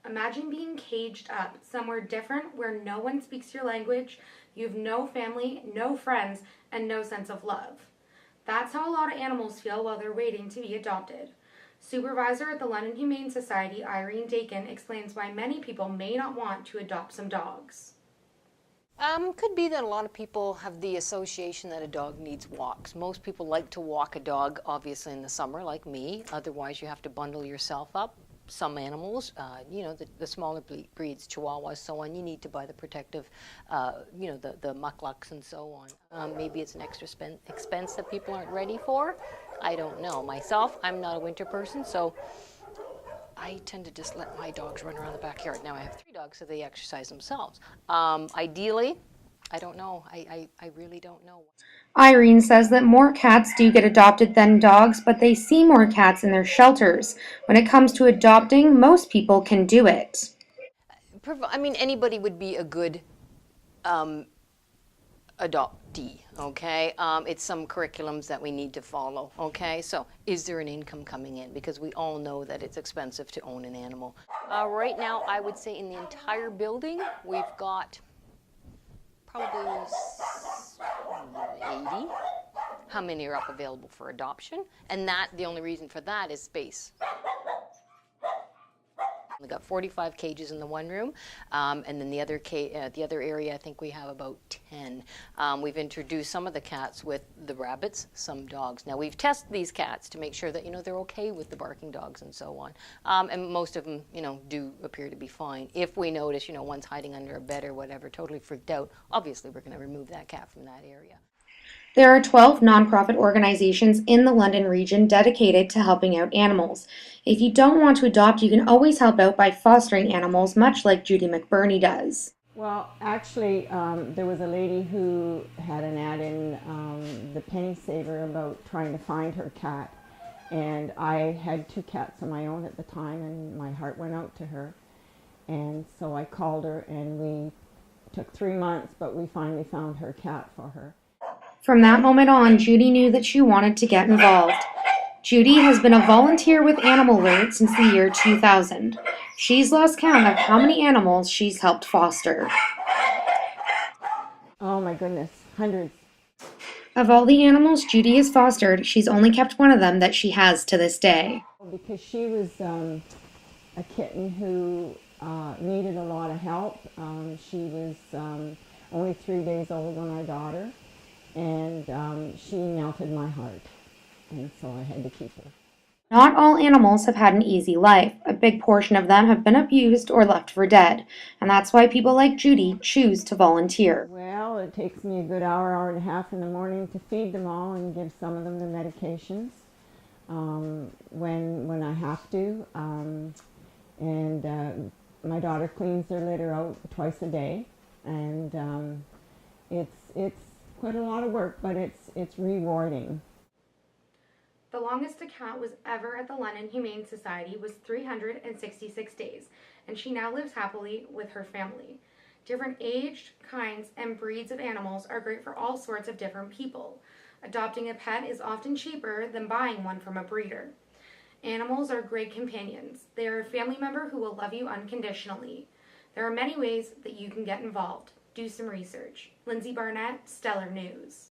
Imagine being caged up somewhere different where no one speaks your language, you have no family, no friends, and no sense of love. That's how a lot of animals feel while they're waiting to be adopted. Supervisor at the London Humane Society, Irene Dakin, explains why many people may not want to adopt some dogs. Could be that a lot of people have the association that a dog needs walks. Most people like to walk a dog, obviously in the summer, like me. Otherwise, you have to bundle yourself up. Some animals, the smaller breeds, Chihuahuas, so on, you need to buy the protective, the mucklucks and so on. Maybe it's an extra expense that people aren't ready for. I don't know. Myself, I'm not a winter person, so I tend to just let my dogs run around the backyard. Now I have 3 dogs, so they exercise themselves. Ideally, I don't know. I really don't know. Irene says that more cats do get adopted than dogs, but they see more cats in their shelters. When it comes to adopting, most people can do it. Anybody would be a good adoptee, okay? It's some curriculums that we need to follow, okay? So is there an income coming in? Because we all know that it's expensive to own an animal. Right now, I would say in the entire building, we've got probably 80. How many are up available for adoption? And the only reason for that is space. We got 45 cages in the one room, and then the other area, I think we have about 10. We've introduced some of the cats with the rabbits, some dogs. Now we've tested these cats to make sure that they're okay with the barking dogs and so on, and most of them do appear to be fine. If we notice one's hiding under a bed or whatever, totally freaked out, obviously we're going to remove that cat from that area. There are 12 nonprofit organizations in the London region dedicated to helping out animals. If you don't want to adopt, you can always help out by fostering animals, much like Judy McBurney does. Well, actually, there was a lady who had an ad in the Penny Saver about trying to find her cat. And I had 2 cats of my own at the time, and my heart went out to her. And so I called her, and we took 3 months, but we finally found her cat for her. From that moment on, Judy knew that she wanted to get involved. Judy has been a volunteer with Animal Alert since the year 2000. She's lost count of how many animals she's helped foster. Oh my goodness, hundreds. Of all the animals Judy has fostered, she's only kept one of them that she has to this day. Because she was a kitten who needed a lot of help. She was only 3 days old when I got her. And she melted my heart, and so I had to keep her. Not all animals have had an easy life. A big portion of them have been abused or left for dead, and that's why people like Judy choose to volunteer. Well, it takes me a good hour and a half in the morning to feed them all and give some of them the medications when I have to. My daughter cleans their litter out twice a day, and it's quite a lot of work, but it's rewarding. The longest a cat was ever at the London Humane Society was 366 days, and she now lives happily with her family. Different aged, kinds, and breeds of animals are great for all sorts of different people. Adopting a pet is often cheaper than buying one from a breeder. Animals are great companions. They are a family member who will love you unconditionally. There are many ways that you can get involved. Do some research. Lynzee Barnett, Stellar News.